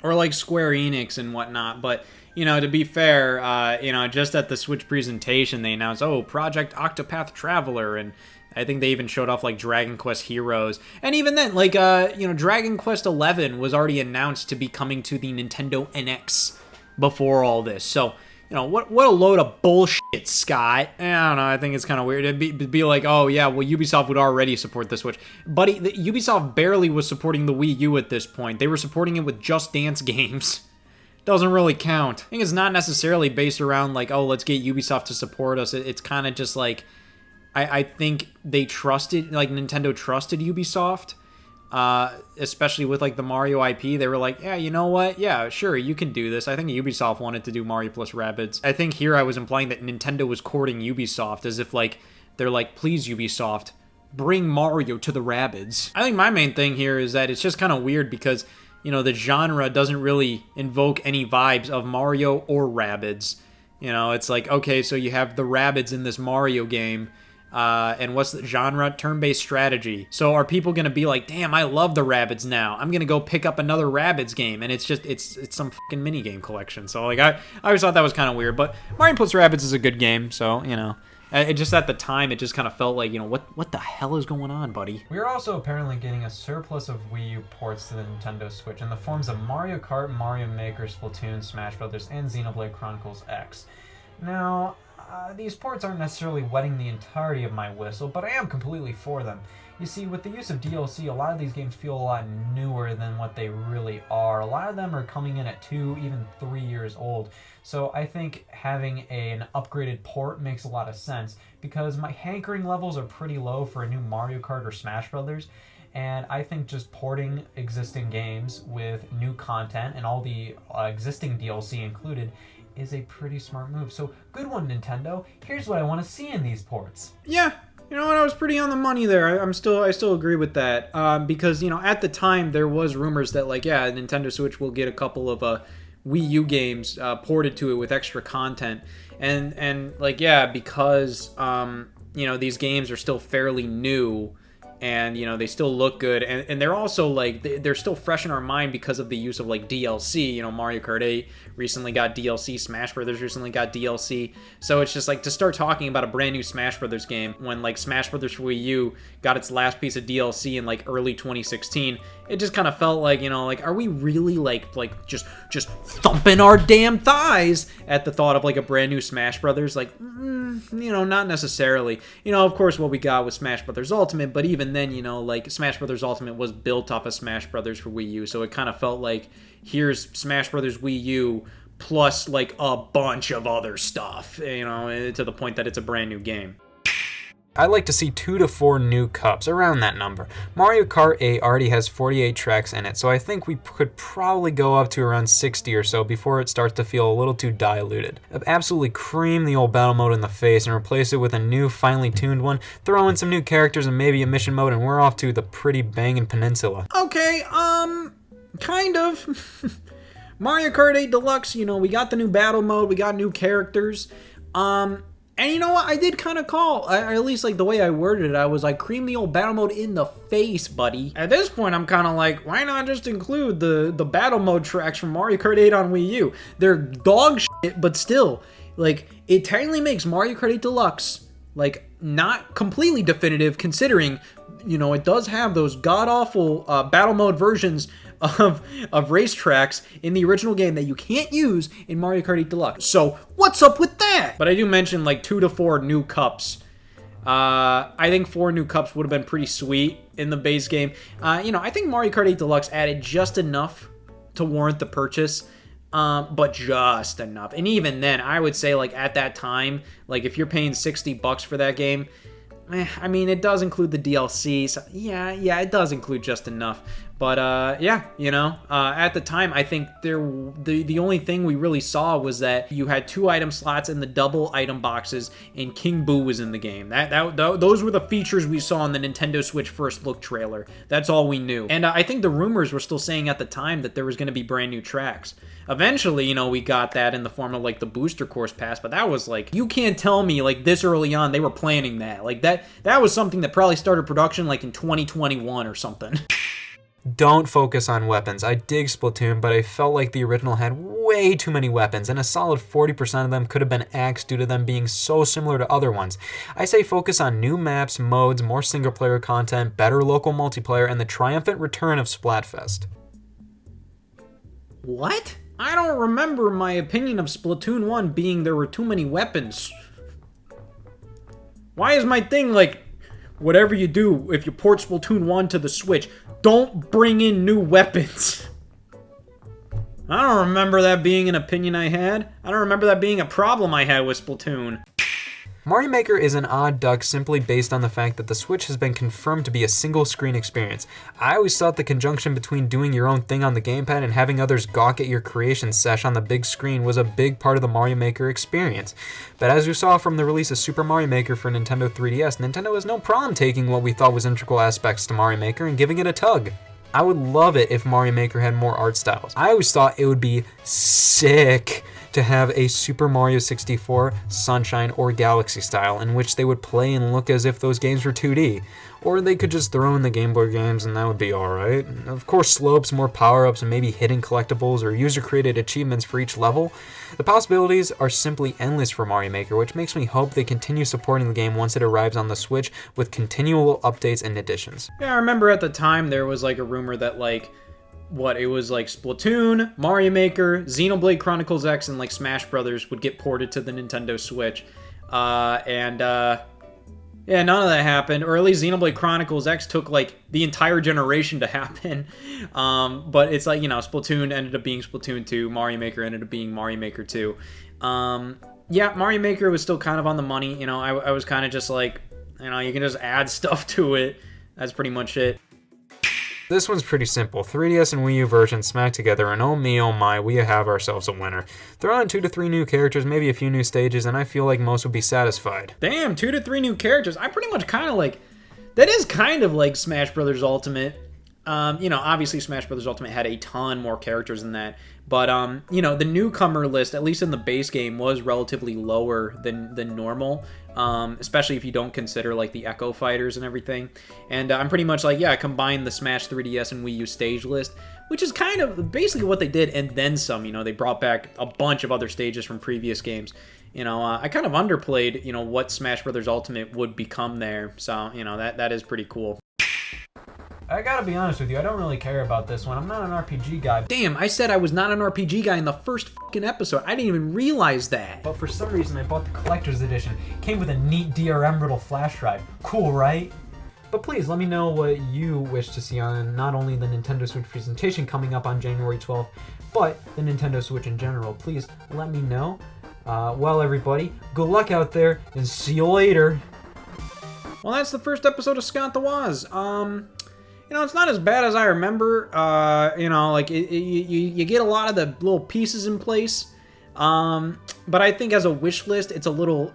Or like Square Enix and whatnot. But, you know, to be fair, you know, just at the Switch presentation, they announced, oh, Project Octopath Traveler, and I think they even showed off, like, Dragon Quest Heroes. And even then, like, you know, Dragon Quest 11 was already announced to be coming to the Nintendo NX before all this. So, you know, what a load of bullshit, Scott. I don't know, I think it's kind of weird. It'd be like, oh, yeah, well, Ubisoft would already support the Switch. Buddy, Ubisoft barely was supporting the Wii U at this point. They were supporting it with Just Dance games. Doesn't really count. I think it's not necessarily based around, like, oh, let's get Ubisoft to support us. It's kind of just like, I think they trusted, like, Nintendo trusted Ubisoft. Especially with like the Mario IP, they were like, yeah, you know what? Yeah, sure, you can do this. I think Ubisoft wanted to do Mario plus Rabbids. I think here I was implying that Nintendo was courting Ubisoft as if like, they're like, please Ubisoft, bring Mario to the Rabbids. I think my main thing here is that it's just kind of weird because, you know, the genre doesn't really invoke any vibes of Mario or Rabbids. You know, it's like, okay, so you have the Rabbids in this Mario game, and what's the genre? Turn-based strategy. So are people gonna be like, damn, I love the Rabbids now, I'm gonna go pick up another Rabbids game, and it's just it's some fucking minigame collection. So like I always thought that was kind of weird, but Mario plus Rabbids is a good game, so you know, it just at the time it just kind of felt like, you know, what the hell is going on, buddy? We are also apparently getting a surplus of Wii U ports to the Nintendo Switch in the forms of Mario Kart, Mario Maker, Splatoon, Smash Brothers, and Xenoblade Chronicles X. Now, these ports aren't necessarily wetting the entirety of my whistle, but I am completely for them. You see, with the use of DLC, a lot of these games feel a lot newer than what they really are. A lot of them are coming in at 2, even 3 years old. So I think having an upgraded port makes a lot of sense, because my hankering levels are pretty low for a new Mario Kart or Smash Brothers. And I think just porting existing games with new content and all the existing DLC included is a pretty smart move. So good one, Nintendo. Here's what I want to see in these ports. Yeah, you know what, I was pretty on the money there. I still agree with that, because, you know, at the time there was rumors that like, yeah, Nintendo Switch will get a couple of Wii U games ported to it with extra content, and like, yeah, because you know, these games are still fairly new, and you know, they still look good, and they're also like, they're still fresh in our mind because of the use of like DLC. You know, Mario Kart 8 recently got DLC, Smash Brothers recently got DLC, so it's just like, to start talking about a brand new Smash Brothers game when like Smash Brothers for Wii U got its last piece of DLC in like early 2016, it just kind of felt like, you know, like, are we really like just thumping our damn thighs at the thought of like a brand new Smash Brothers? Like, you know, not necessarily. You know, of course, what we got was Smash Brothers Ultimate, but even then, you know, like, Smash Brothers Ultimate was built off of Smash Brothers for Wii U, so it kind of felt like, here's Smash Brothers Wii U plus like a bunch of other stuff, you know, to the point that it's a brand new game. I'd like to see 2 to 4 new cups, around that number. Mario Kart 8 already has 48 tracks in it, so I think we could probably go up to around 60 or so before it starts to feel a little too diluted. Absolutely cream the old battle mode in the face and replace it with a new, finely tuned one, throw in some new characters and maybe a mission mode, and we're off to the pretty bangin' peninsula. Okay, kind of. Mario Kart 8 Deluxe, you know, we got the new battle mode, we got new characters, and you know what, I did kind of call, at least like the way I worded it, I was like, cream the old battle mode in the face, buddy. At this point, I'm kind of like, why not just include the battle mode tracks from Mario Kart 8 on Wii U? They're dog shit, but still, like, it technically makes Mario Kart 8 Deluxe, like, not completely definitive, considering, you know, it does have those god-awful battle mode versions of racetracks in the original game that you can't use in Mario Kart 8 Deluxe. So what's up with that? But I do mention like 2 to 4 new cups. I think 4 new cups would have been pretty sweet in the base game. You know, I think Mario Kart 8 Deluxe added just enough to warrant the purchase. But just enough. And even then, I would say like at that time, like if you're paying $60 for that game, I mean, it does include the DLC, so yeah, it does include just enough. But yeah, at the time, I think the only thing we really saw was that you had 2 item slots in the double item boxes, and King Boo was in the game. Those were the features we saw in the Nintendo Switch first look trailer. That's all we knew. And I think the rumors were still saying at the time that there was going to be brand new tracks. Eventually, we got that in the form of like the Booster Course Pass, but that was like, you can't tell me like this early on they were planning that. Like that was something that probably started production like in 2021 or something. Don't focus on weapons. I dig Splatoon, but I felt like the original had way too many weapons, and a solid 40% of them could have been axed due to them being so similar to other ones. I say focus on new maps, modes, more single-player content, better local multiplayer, and the triumphant return of Splatfest. What? I don't remember my opinion of Splatoon 1 being there were too many weapons. Why is my thing like, whatever you do, if you port Splatoon 1 to the Switch, don't bring in new weapons? I don't remember that being an opinion I had. I don't remember that being a problem I had with Splatoon. Mario Maker is an odd duck simply based on the fact that the Switch has been confirmed to be a single-screen experience. I always thought the conjunction between doing your own thing on the gamepad and having others gawk at your creation sesh on the big screen was a big part of the Mario Maker experience. But as you saw from the release of Super Mario Maker for Nintendo 3DS, Nintendo has no problem taking what we thought was integral aspects to Mario Maker and giving it a tug. I would love it if Mario Maker had more art styles. I always thought it would be sick to have a Super Mario 64, Sunshine, or Galaxy style in which they would play and look as if those games were 2D. Or they could just throw in the Game Boy games and that would be alright. Of course, slopes, more power-ups, and maybe hidden collectibles or user-created achievements for each level. The possibilities are simply endless for Mario Maker, which makes me hope they continue supporting the game once it arrives on the Switch with continual updates and additions. Yeah, I remember at the time there was like a rumor that it was like Splatoon, Mario Maker, Xenoblade Chronicles X, and like Smash Brothers would get ported to the Nintendo Switch. Yeah, none of that happened, or at least Xenoblade Chronicles X took like the entire generation to happen. But it's like, Splatoon ended up being Splatoon 2, Mario Maker ended up being Mario Maker 2. Yeah, Mario Maker was still kind of on the money. I was kind of just like, you can just add stuff to it. That's pretty much it. This one's pretty simple. 3DS and Wii U versions smacked together, and oh me, oh my, we have ourselves a winner. Throw in 2 to 3 new characters, maybe a few new stages, and I feel like most would be satisfied. Damn, 2 to 3 new characters. I pretty much kind of like... That is kind of like Smash Brothers Ultimate. Obviously Smash Brothers Ultimate had a ton more characters than that. But, the newcomer list, at least in the base game, was relatively lower than normal. Especially if you don't consider, like, the Echo Fighters and everything. And I'm pretty much like, yeah, I combined the Smash 3DS and Wii U stage list, which is kind of basically what they did, and then some. They brought back a bunch of other stages from previous games. I kind of underplayed, what Smash Brothers Ultimate would become there. So, that is pretty cool. I gotta be honest with you, I don't really care about this one. I'm not an RPG guy. Damn, I said I was not an RPG guy in the first fucking episode. I didn't even realize that. But for some reason, I bought the collector's edition. Came with a neat DRM riddle flash drive. Cool, right? But please, let me know what you wish to see on not only the Nintendo Switch presentation coming up on January 12th, but the Nintendo Switch in general. Please, let me know. Well, everybody, good luck out there, and see you later. Well, that's the first episode of Scott The Woz. It's not as bad as I remember. You get a lot of the little pieces in place. But I think as a wish list, it's a little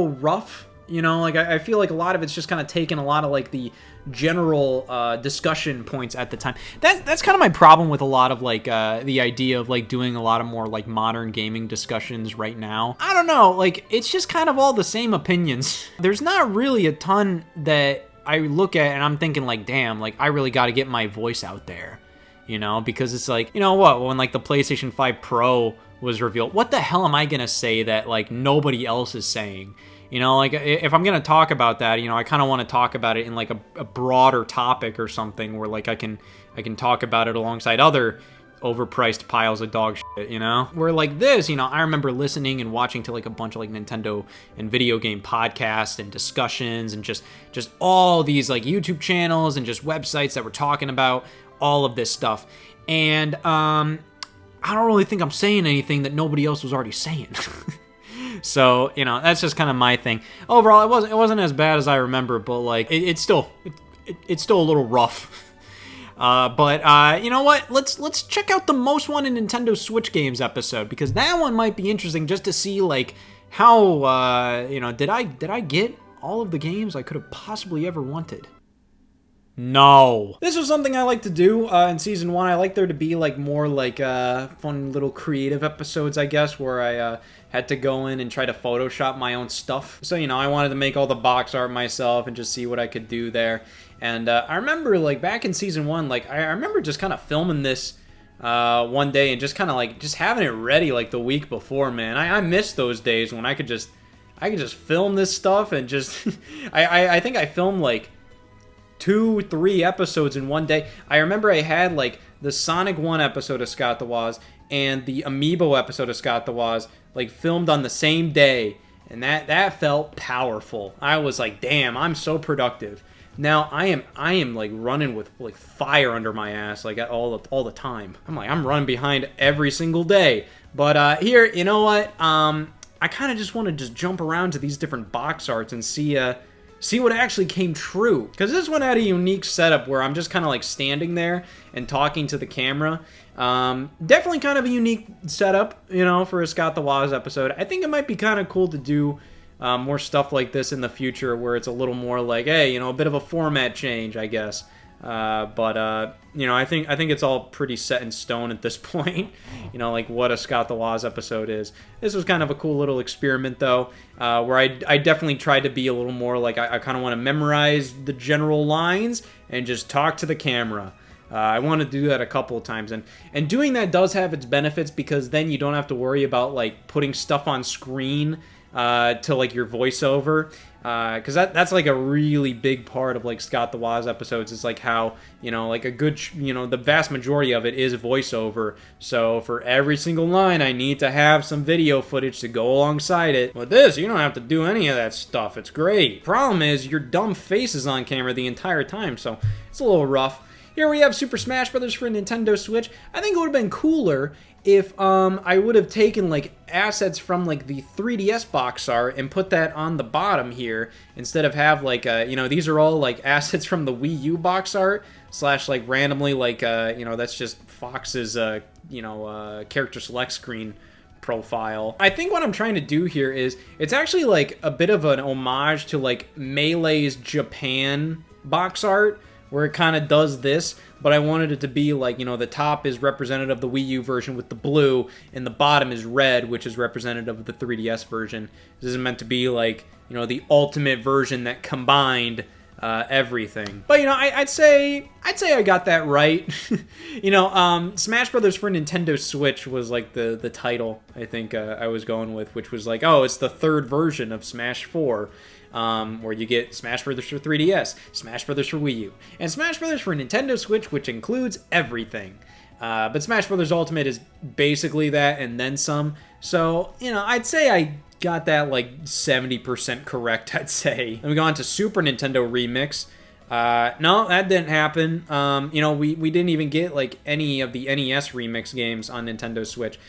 rough. I feel like a lot of it's just kind of taken a lot of like the general discussion points at the time. That's kind of my problem with a lot of like the idea of like doing a lot of more like modern gaming discussions right now. I don't know, like it's just kind of all the same opinions. There's not really a ton that I look at and I'm thinking like, damn, like I really got to get my voice out there, because it's like, when like the PlayStation 5 Pro was revealed, what the hell am I going to say that like nobody else is saying? Like if I'm going to talk about that, I kind of want to talk about it in like a broader topic or something where like I can talk about it alongside other overpriced piles of dog shit, Where like this, I remember listening and watching to like a bunch of like Nintendo and video game podcasts and discussions and just all these like YouTube channels and just websites that were talking about all of this stuff. And I don't really think I'm saying anything that nobody else was already saying. So, that's just kind of my thing. Overall, it wasn't as bad as I remember, but like it's still a little rough. You know what? Let's check out the most wanted Nintendo Switch games episode, because that one might be interesting just to see like how did I get all of the games I could have possibly ever wanted? No. This was something I like to do in Season 1. I like there to be like more like fun little creative episodes, I guess, where I had to go in and try to Photoshop my own stuff. So, I wanted to make all the box art myself and just see what I could do there. And I remember like back in Season 1, like I remember just kind of filming this one day and just kind of like just having it ready like the week before, man. I miss those days when I could just film this stuff and just I think I filmed like 2-3 episodes in one day. I remember I had like the Sonic 1 episode of Scott The Woz and the Amiibo episode of Scott The Woz like filmed on the same day, and that felt powerful. I was like, damn, I'm so productive. Now I am like running with like fire under my ass like all the time. I'm running behind every single day. But here, you know what? I kind of just want to just jump around to these different box arts and see what actually came true. Because this one had a unique setup where I'm just kind of like standing there and talking to the camera. Definitely kind of a unique setup, for a Scott The Woz episode. I think it might be kind of cool to do more stuff like this in the future where it's a little more like, hey, a bit of a format change, I guess. I think it's all pretty set in stone at this point, like what a Scott The Woz episode is. This was kind of a cool little experiment, though, where I definitely tried to be a little more like I kind of want to memorize the general lines and just talk to the camera. I want to do that a couple of times, and doing that does have its benefits, because then you don't have to worry about like putting stuff on screen to like your voiceover. Because that's like a really big part of like Scott The Woz episodes. It's like how, like a good, the vast majority of it is voiceover. So for every single line, I need to have some video footage to go alongside it. With this, you don't have to do any of that stuff. It's great. Problem is, your dumb face is on camera the entire time, so it's a little rough. Here we have Super Smash Bros. For Nintendo Switch. I think it would have been cooler if I would have taken like assets from like the 3DS box art and put that on the bottom here, instead of have like these are all like assets from the Wii U box art / like randomly like that's just Fox's character select screen profile. I think what I'm trying to do here is it's actually like a bit of an homage to like Melee's Japan box art, where it kind of does this, but I wanted it to be like, the top is representative of the Wii U version with the blue, and the bottom is red, which is representative of the 3DS version. This is meant to be like, the ultimate version that combined everything. But, I'd say I got that right. Smash Brothers for Nintendo Switch was like the title I think I was going with, which was like, oh, it's the third version of Smash 4. Where you get Smash Brothers for 3DS, Smash Brothers for Wii U, and Smash Brothers for Nintendo Switch, which includes everything. But Smash Brothers Ultimate is basically that and then some. So, I'd say I got that like 70% correct, I'd say. Then we go on to Super Nintendo Remix. No, that didn't happen. We didn't even get like any of the NES Remix games on Nintendo Switch.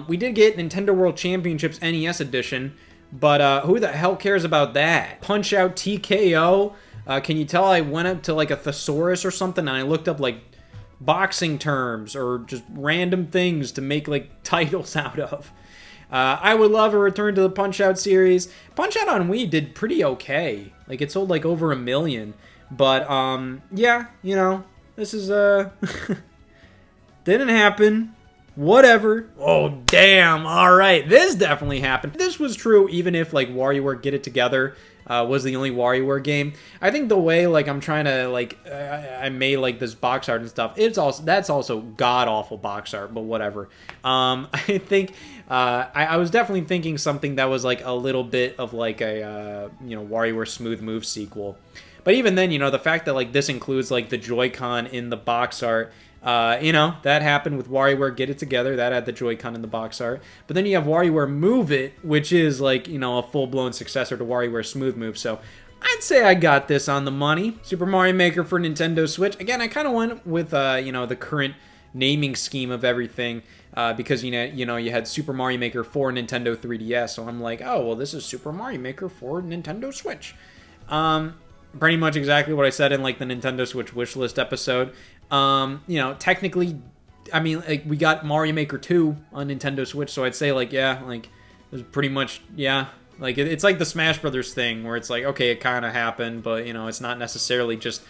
We did get Nintendo World Championships NES Edition, but who the hell cares about that? Punch Out TKO? Can you tell I went up to like a thesaurus or something and I looked up like boxing terms or just random things to make like titles out of? I would love a return to the Punch Out series. Punch Out on Wii did pretty okay. Like it sold like over 1 million. But yeah, this is didn't happen. Whatever. Oh, damn. All right. This definitely happened. This was true even if, like, WarioWare Get It Together was the only WarioWare game. I think the way, like, I'm trying to, like, I made, like, this box art and stuff, that's also god-awful box art, but whatever. I think, I was definitely thinking something that was, like, a little bit of, like, a, WarioWare Smooth Move sequel. But even then, the fact that, like, this includes, like, the Joy-Con in the box art, that happened with WarioWare Get It Together. That had the Joy-Con in the box art. But then you have WarioWare Move It, which is like, a full-blown successor to WarioWare Smooth Move. So I'd say I got this on the money. Super Mario Maker for Nintendo Switch. Again, I kind of went with, the current naming scheme of everything. Because, you had Super Mario Maker for Nintendo 3DS. So I'm like, oh, well, this is Super Mario Maker for Nintendo Switch. Pretty much exactly what I said in like the Nintendo Switch wishlist episode. You know, technically, I mean, like, we got Mario Maker 2 on Nintendo Switch, so I'd say, like, yeah, like, it was pretty much, yeah. Like, it's like the Smash Brothers thing, where it's like, okay, it kind of happened, but, you know, it's not necessarily just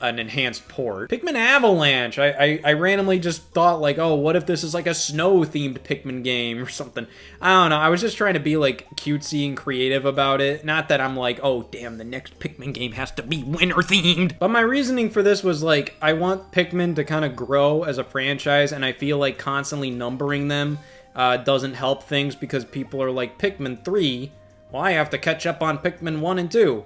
an enhanced port. Pikmin Avalanche. I randomly just thought, like, oh, what if this is like a snow-themed Pikmin game or something? I don't know. I was just trying to be, like, cutesy and creative about it. Not that I'm like, oh, damn, the next Pikmin game has to be winter-themed. But my reasoning for this was, like, I want Pikmin to kind of grow as a franchise, and I feel like constantly numbering them doesn't help things because people are like, Pikmin 3? Well, I have to catch up on Pikmin 1 and 2.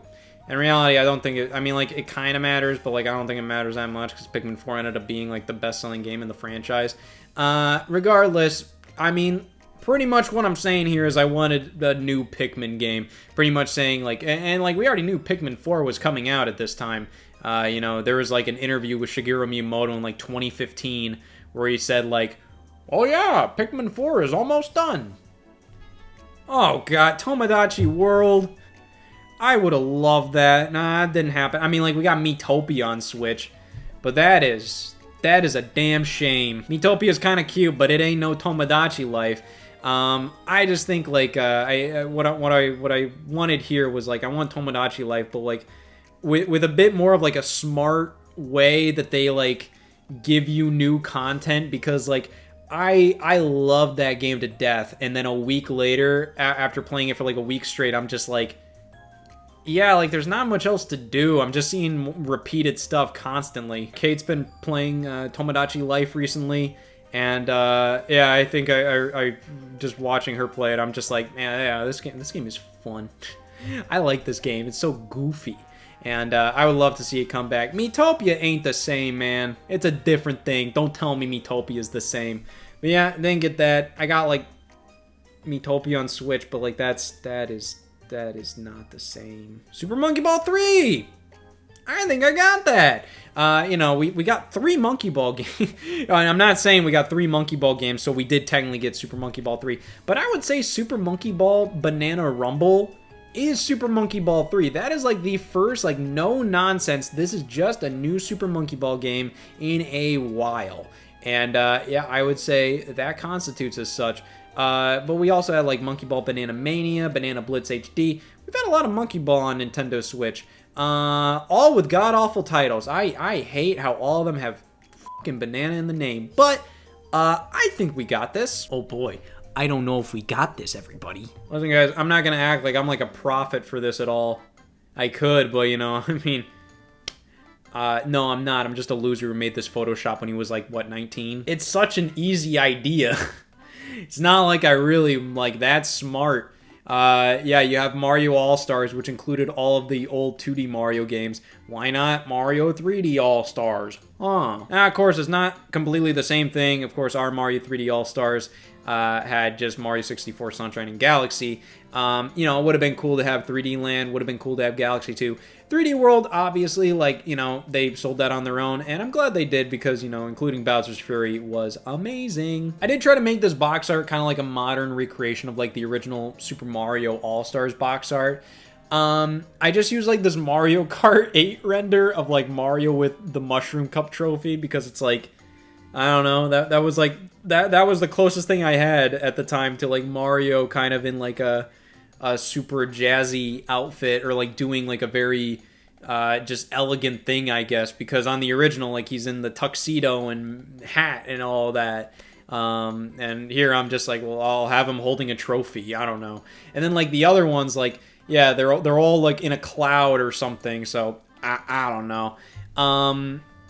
In reality, I don't think it... I mean, like, it kind of matters, but, like, I don't think it matters that much because Pikmin 4 ended up being, like, the best-selling game in the franchise. Regardless, I mean, pretty much what I'm saying here is I wanted a new Pikmin game. Pretty much saying, like... And, like, we already knew Pikmin 4 was coming out at this time. You know, there was, like, an interview with Shigeru Miyamoto in, like, 2015 where he said, like, oh, yeah, Pikmin 4 is almost done. Oh, God, Tomodachi World... I would have loved that. Nah, that didn't happen. I mean, like, we got Miitopia on Switch, but that is a damn shame. Miitopia is kind of cute, but it ain't no Tomodachi life. I just think, like, what I wanted here was, like, I want Tomodachi life, but, like, with a bit more of, like, a smart way that they, like, give you new content, because, like, I loved that game to death, and then a week later, after playing it for, like, a week straight, I'm just like... Yeah, like, there's not much else to do. I'm just seeing repeated stuff constantly. Kate's been playing Tomodachi Life recently, and yeah, I think I just watching her play it, I'm just like, yeah, this game is fun. I like this game. It's so goofy, and I would love to see it come back. Miitopia ain't the same, man. It's a different thing. Don't tell me Miitopia is the same. But yeah, didn't get that. I got, like, Miitopia on Switch, but, like, that is not the same. Super Monkey Ball 3! I think I got that. You know, we got 3 Monkey Ball games. I'm not saying we got 3 Monkey Ball games, so we did technically get Super Monkey Ball 3. But I would say Super Monkey Ball Banana Rumble is Super Monkey Ball 3. That is, like, the first, like, no nonsense. This is just a new Super Monkey Ball game in a while. And, yeah, I would say that constitutes as such. But we also had, like, Monkey Ball Banana Mania, Banana Blitz HD. We've had a lot of Monkey Ball on Nintendo Switch. All with god-awful titles. I hate how all of them have fucking banana in the name. But, I think we got this. Oh boy, I don't know if we got this, everybody. Listen, guys, I'm not gonna act like I'm, like, a prophet for this at all. I could, but, you know, I mean... no, I'm not. I'm just a loser who made this Photoshop when he was, like, what, 19? It's such an easy idea. It's not like I really, like, that smart. Yeah, you have Mario All-Stars, which included all of the old 2D Mario games. Why not Mario 3D All-Stars? Huh. Now, of course, it's not completely the same thing. Of course, our Mario 3D All-Stars had just Mario 64 Sunshine and Galaxy. You know, it would have been cool to have 3D Land, would have been cool to have Galaxy 2. 3D World, obviously, like, you know, they sold that on their own, and I'm glad they did because, you know, including Bowser's Fury was amazing. I did try to make this box art kind of like a modern recreation of, like, the original Super Mario All-Stars box art. I just used, like, this Mario Kart 8 render of, like, Mario with the Mushroom Cup trophy because it's, like, I don't know, that was, like, that was the closest thing I had at the time to, like, Mario kind of in, like, a super jazzy outfit, or, like, doing, like, a very just elegant thing, I guess, because on the original, like, he's in the tuxedo and hat and all that, and here I'm just like, well, I'll have him holding a trophy, I don't know. And then, like, the other ones, like, yeah, they're all like in a cloud or something, so I don't know.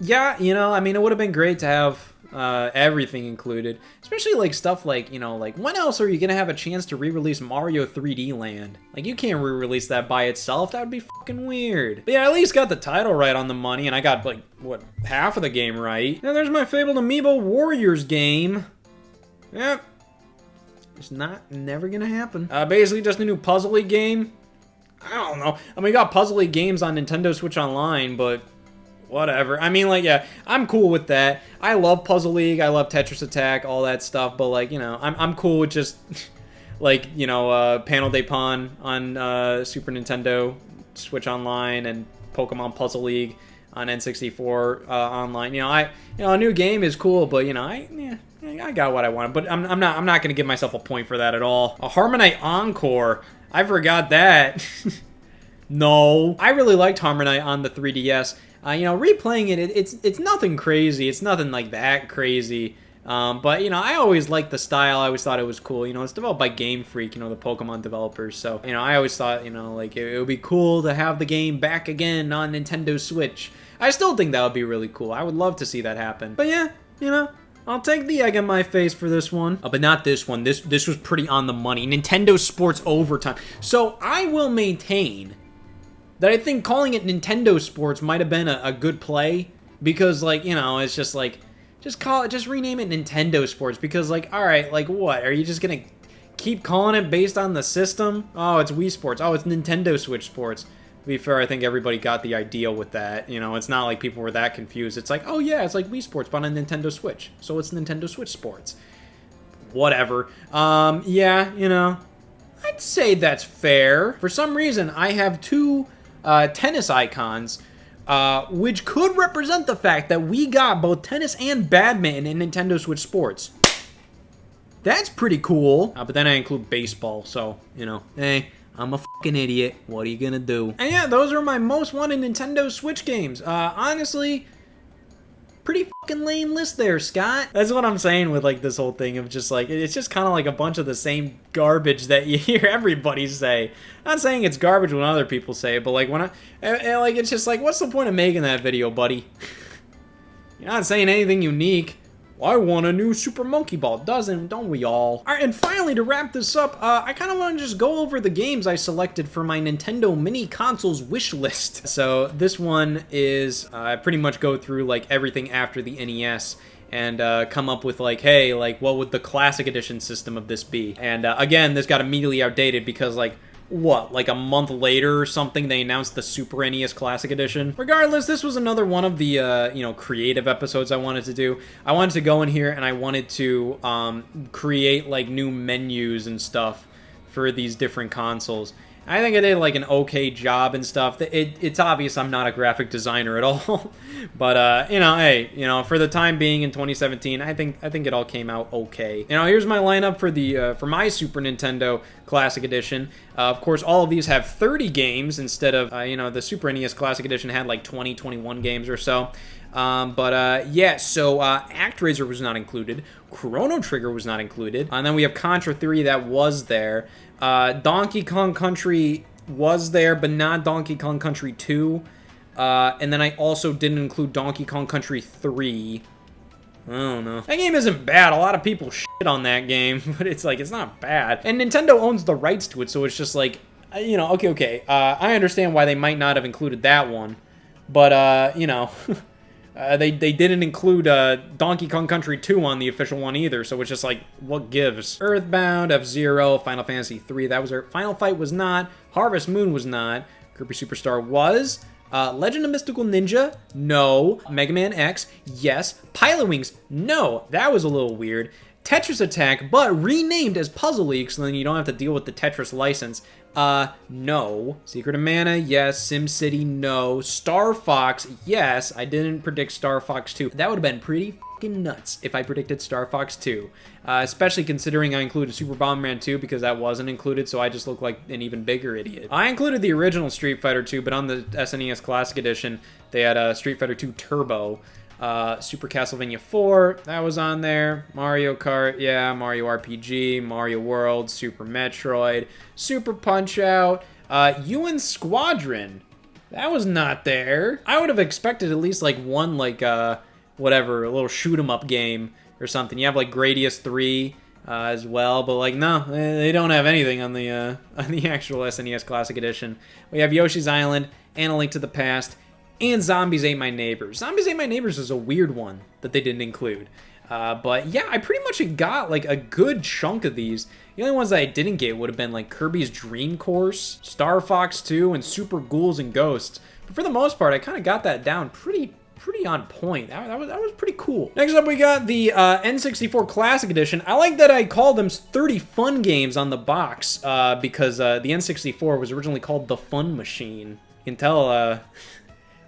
Yeah, you know, I mean, it would have been great to have everything included, especially, like, stuff like, you know, like, when else are you gonna have a chance to re-release Mario 3D Land? Like, you can't re-release that by itself. That would be fucking weird. But yeah, I at least got the title right on the money, and I got, like, what, half of the game right. Now there's my fabled Amiibo Warriors game. Yep. It's never gonna happen. Basically just a new Puzzle League game. I don't know. I mean, we got Puzzle League games on Nintendo Switch Online, but whatever. I mean, like, yeah, I'm cool with that. I love Puzzle League. I love Tetris Attack, all that stuff. But, like, you know, I'm cool with just, like, you know, Panel de Pon on Super Nintendo, Switch Online, and Pokemon Puzzle League on N64 online. A new game is cool, but I got what I wanted. But I'm not gonna give myself a point for that at all. A Harmonite Encore. I forgot that. No, I really liked Harmonite on the 3DS. Replaying it's nothing crazy. It's nothing like that crazy. But I always liked the style. I always thought it was cool. It's developed by Game Freak, the Pokemon developers. So, I always thought, like it would be cool to have the game back again on Nintendo Switch. I still think that would be really cool. I would love to see that happen. But yeah, I'll take the egg on my face for this one. But not this one. This was pretty on the money. Nintendo Sports Overtime. So I will maintain that I think calling it Nintendo Sports might have been a good play. Because, it's just like, just rename it Nintendo Sports. Because, alright, what? Are you just gonna keep calling it based on the system? Oh, it's Wii Sports. Oh, it's Nintendo Switch Sports. To be fair, I think everybody got the idea with that. It's not like people were that confused. It's like, oh yeah, it's like Wii Sports, but on a Nintendo Switch. So it's Nintendo Switch Sports. Whatever. Yeah, I'd say that's fair. For some reason, I have two tennis icons, which could represent the fact that we got both tennis and badminton in Nintendo Switch Sports. That's pretty cool. But then I include baseball, so, hey, I'm a fucking idiot. What are you gonna do? And yeah, those are my most wanted Nintendo Switch games. Honestly, pretty fucking lame list there, Scott. That's what I'm saying with, this whole thing of just, it's just kind of like a bunch of the same garbage that you hear everybody say. I'm not saying it's garbage when other people say it, but, when it's just what's the point of making that video, buddy? You're not saying anything unique. I want a new Super Monkey Ball. Don't we all? Alright, and finally, to wrap this up, I kind of want to just go over the games I selected for my Nintendo mini consoles wish list. So this one is, I pretty much go through, everything after the NES and come up with, hey, what would the Classic Edition system of this be? And again, this got immediately outdated because, a month later or something, they announced the Super NES Classic Edition. Regardless, this was another one of the, creative episodes I wanted to do. I wanted to go in here and I wanted to create, new menus and stuff for these different consoles. I think I did, an okay job and stuff. It's obvious I'm not a graphic designer at all. But, hey, for the time being in 2017, I think it all came out okay. Here's my lineup for the for my Super Nintendo Classic Edition. Of course, all of these have 30 games instead of, the Super NES Classic Edition had, 20, 21 games or so. Yeah, so ActRaiser was not included. Chrono Trigger was not included. And then we have Contra 3 that was there. Donkey Kong Country was there, but not Donkey Kong Country 2. And then I also didn't include Donkey Kong Country 3. I don't know. That game isn't bad. A lot of people shit on that game, but it's not bad. And Nintendo owns the rights to it, so it's just okay. I understand why they might not have included that one. But, they didn't include Donkey Kong Country 2 on the official one either, so it's just what gives? Earthbound, F-Zero, Final Fantasy 3, that was there. Final Fight was not. Harvest Moon was not. Kirby Superstar was. Legend of Mystical Ninja, no. Mega Man X, yes. Pilot Wings, no. That was a little weird. Tetris Attack, but renamed as Puzzle League, so then you don't have to deal with the Tetris license. No. Secret of Mana, yes. SimCity, no. Star Fox, yes. I didn't predict Star Fox 2. That would have been pretty fucking nuts if I predicted Star Fox 2. Especially considering I included Super Bomberman 2 because that wasn't included, so I just look like an even bigger idiot. I included the original Street Fighter 2, but on the SNES Classic Edition, they had Street Fighter 2 Turbo. Super Castlevania 4, that was on there. Mario Kart, yeah, Mario RPG, Mario World, Super Metroid, Super Punch-Out, UN Squadron, that was not there. I would have expected at least one whatever, a little shoot-'em-up game or something. You have Gradius 3 as well, but no, they don't have anything on the actual SNES Classic Edition. We have Yoshi's Island and A Link to the Past, and Zombies Ate My Neighbors. Zombies Ate My Neighbors is a weird one that they didn't include. But yeah, I pretty much got a good chunk of these. The only ones that I didn't get would have been Kirby's Dream Course, Star Fox 2, and Super Ghouls and Ghosts. But for the most part, I kind of got that down pretty on point. That was pretty cool. Next up, we got the N64 Classic Edition. I like that I called them 30 fun games on the box because the N64 was originally called the Fun Machine. You can tell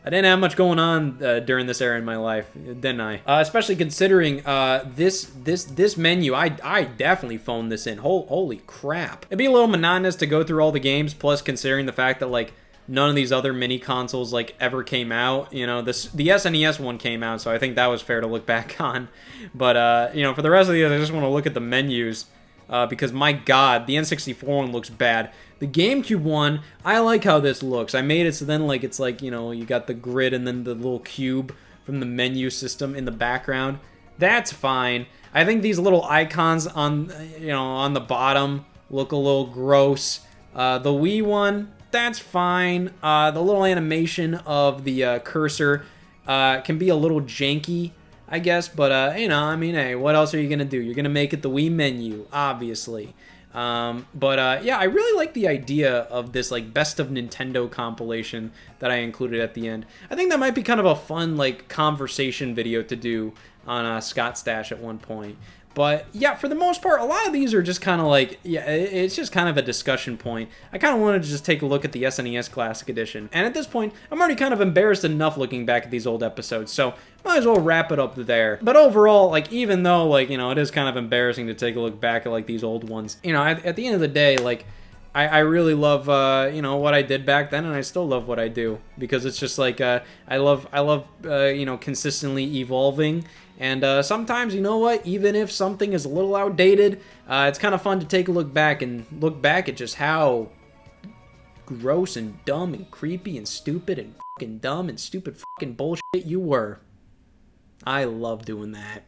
I didn't have much going on during this era in my life, didn't I? Especially considering this menu, I definitely phoned this in. Holy crap! It'd be a little monotonous to go through all the games. Plus, considering the fact that like none of these other mini consoles like ever came out. You know, the SNES one came out, so I think that was fair to look back on. But you know, for the rest of the others, I just want to look at the menus because my God, the N64 one looks bad. The GameCube one, I like how this looks. I made it so then like it's like, you know, you got the grid and then the little cube from the menu system in the background. That's fine. I think these little icons on, you know, on the bottom look a little gross. The Wii one, that's fine. The little animation of the cursor can be a little janky, I guess, but you know, I mean, hey, what else are you gonna do? You're gonna make it the Wii menu, obviously. Yeah, I really like the idea of this like best of Nintendo compilation that I included at the end. I think that might be kind of a fun like conversation video to do on Scott Stash at one point. But yeah, for the most part, a lot of these are just kind of like, yeah, it's just kind of a discussion point. I kind of wanted to just take a look at the SNES Classic Edition. And at this point, I'm already kind of embarrassed enough looking back at these old episodes, so might as well wrap it up there. But overall, like, even though, like, you know, it is kind of embarrassing to take a look back at, like, these old ones, you know, at the end of the day, like, I really love, you know, what I did back then, and I still love what I do. Because it's just like, I love you know, consistently evolving. And sometimes, you know what, even if something is a little outdated, it's kind of fun to take a look back at just how gross and dumb and creepy and stupid and fucking dumb and stupid fucking bullshit you were. I love doing that.